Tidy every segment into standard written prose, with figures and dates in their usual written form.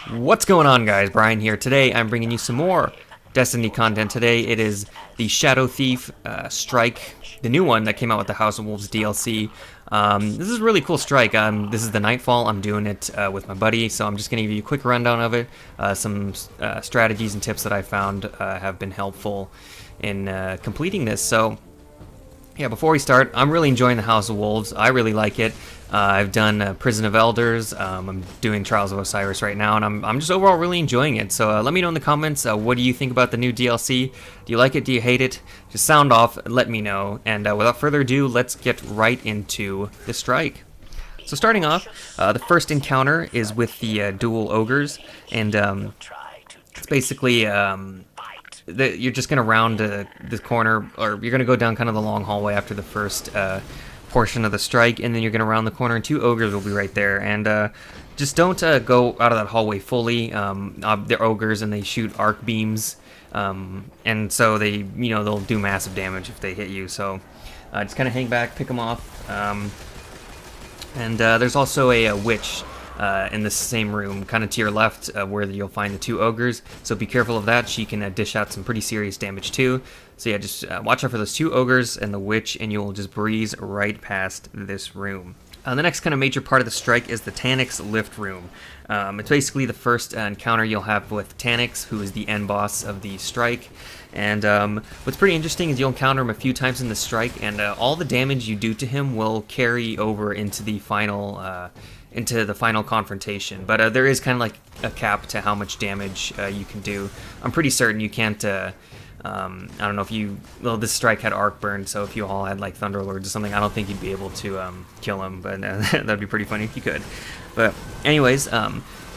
What's going on, guys? Bryan here. Today I'm bringing you some more Destiny content. Today it is the Shadow Thief strike, the new one that came out with the House of Wolves DLC. This is a really cool strike. This is the Nightfall. I'm doing it with my buddy, so I'm just going to give you a quick rundown of it. Some strategies and tips that I found have been helpful in completing this. So yeah, before we start, I'm really enjoying the House of Wolves. I really like it. I've done Prison of Elders. I'm doing Trials of Osiris right now, and I'm just overall really enjoying it. So let me know in the comments, what do you think about the new DLC? Do you like it? Do you hate it? Just sound off, let me know. And without further ado, let's get right into the strike. So starting off, the first encounter is with the dual ogres, and it's basically you're just gonna round the corner, or you're gonna go down kind of the long hallway after the first portion of the strike, and then you're gonna round the corner, and two ogres will be right there. And just don't go out of that hallway fully. They're ogres, and they shoot arc beams, and so they'll do massive damage if they hit you. So just kind of hang back, pick them off. And there's also a witch in the same room, kind of to your left, where you'll find the two ogres. So be careful of that. She can dish out some pretty serious damage too. So yeah, just watch out for those two ogres and the witch, and you'll just breeze right past this room. The next kind of major part of the strike is the Taniks lift room. It's basically the first encounter you'll have with Tanix, who is the end boss of the strike. And what's pretty interesting is you'll encounter him a few times in the strike, and all the damage you do to him will carry over into the final confrontation. But there is kind of like a cap to how much damage you can do. I'm pretty certain you can't. I don't know if this strike had arc burn, so if you all had like Thunderlords or something, I don't think you'd be able to kill him, but that'd be pretty funny if you could. But anyways,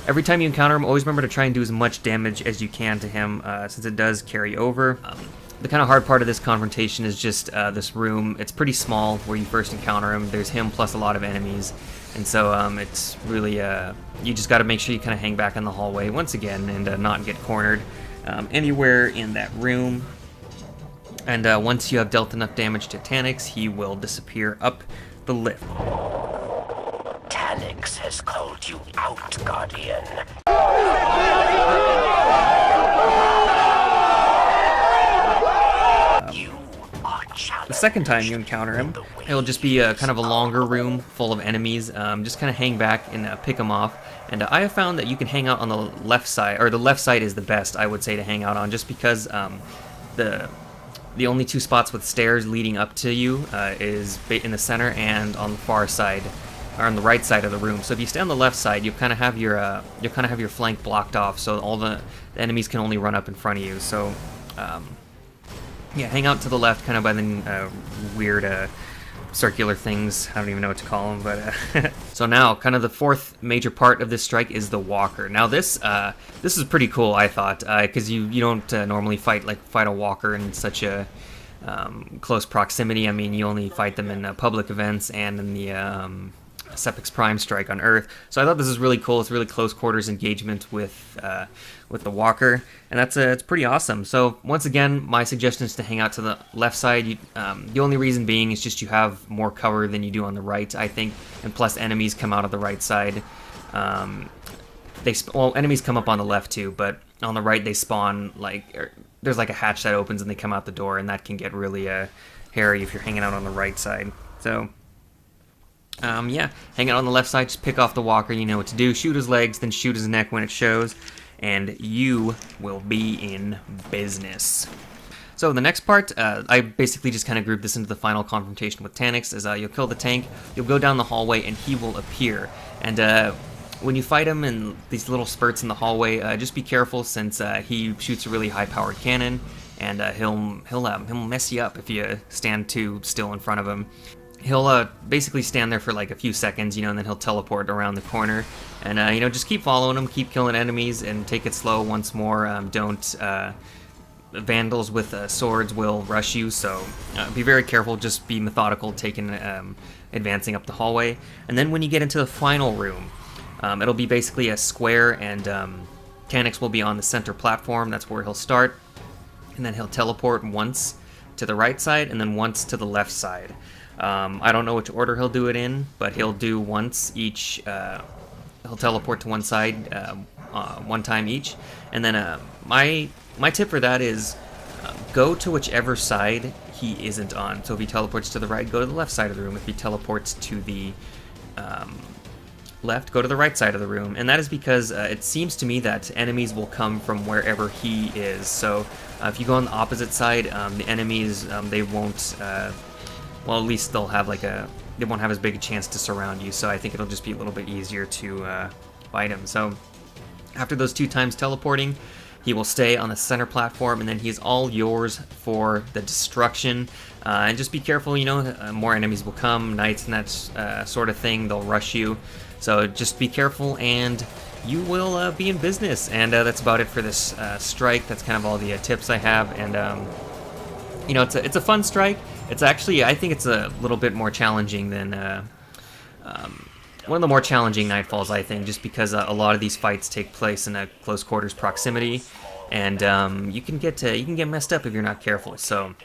every time you encounter him, always remember to try and do as much damage as you can to him, since it does carry over. The kind of hard part of this confrontation is just this room. It's pretty small where you first encounter him. There's him plus a lot of enemies, and so it's really, you just got to make sure you kind of hang back in the hallway once again and not get cornered anywhere in that room. And once you have dealt enough damage to Tanix, he will disappear up the lift. Tanix has called you out, Guardian. The second time you encounter him, it'll just be kind of a longer room full of enemies. Just kind of hang back and pick them off. And I have found that you can hang out on the left side, or the left side is the best, I would say, to hang out on, just because the only two spots with stairs leading up to you is in the center and on the far side, or on the right side of the room. So if you stay on the left side, you kind of have your flank blocked off, so all the enemies can only run up in front of you. So yeah, hang out to the left, kind of by the weird circular things. I don't even know what to call them, but so now, kind of the fourth major part of this strike is the walker. Now this is pretty cool, I thought, because you don't normally fight a walker in such a close proximity. I mean, you only fight them in public events and in the Sepix Prime strike on Earth. So I thought this is really cool. It's really close quarters engagement with the walker, and it's pretty awesome. So once again, my suggestion is to hang out to the left side. The only reason being is just you have more cover than you do on the right, I think, and plus enemies come out of the right side. Enemies come up on the left too, but on the right they spawn there's like a hatch that opens and they come out the door, and that can get really hairy if you're hanging out on the right side. So yeah, hang out on the left side, just pick off the walker, you know what to do. Shoot his legs, then shoot his neck when it shows, and you will be in business. So the next part, I basically just kind of grouped this into the final confrontation with Tanix, is you'll kill the tank, you'll go down the hallway, and he will appear. And when you fight him in these little spurts in the hallway, just be careful, since he shoots a really high-powered cannon, and he'll mess you up if you stand too still in front of him. He'll basically stand there for like a few seconds, and then he'll teleport around the corner. And, just keep following him, keep killing enemies, and take it slow once more. Vandals with swords will rush you, so be very careful, just be methodical, advancing up the hallway. And then when you get into the final room, it'll be basically a square, and Tanix will be on the center platform. That's where he'll start. And then he'll teleport once to the right side, and then once to the left side. I don't know which order he'll do it in, but he'll do once each. He'll teleport to one side one time each. And then my tip for that is go to whichever side he isn't on. So if he teleports to the right, go to the left side of the room. If he teleports to the left, go to the right side of the room. And that is because it seems to me that enemies will come from wherever he is. So if you go on the opposite side, the enemies, they won't, well, at least they'll have like they won't have as big a chance to surround you. So I think it'll just be a little bit easier to fight him. So after those 2 times teleporting, he will stay on the center platform, and then he's all yours for the destruction. And just be careful, you know, more enemies will come, knights and that sort of thing, they'll rush you. So just be careful, and you will be in business. And that's about it for this strike. That's kind of all the tips I have. And, you know, it's a fun strike. It's actually, I think it's a little bit more challenging than one of the more challenging Nightfalls, I think, just because a lot of these fights take place in a close quarters proximity, and you can get messed up if you're not careful. So,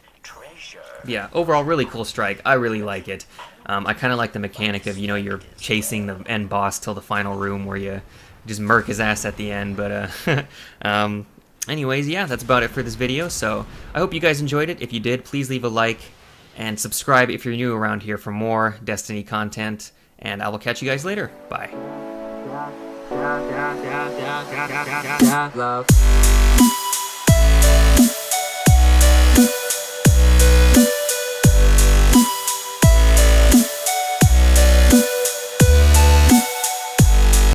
yeah, overall, really cool strike. I really like it. I kind of like the mechanic of, you know, you're chasing the end boss till the final room where you just murk his ass at the end. But anyways, yeah, that's about it for this video. So I hope you guys enjoyed it. If you did, please leave a like and subscribe if you're new around here for more Destiny content. And I will catch you guys later. Bye. Love.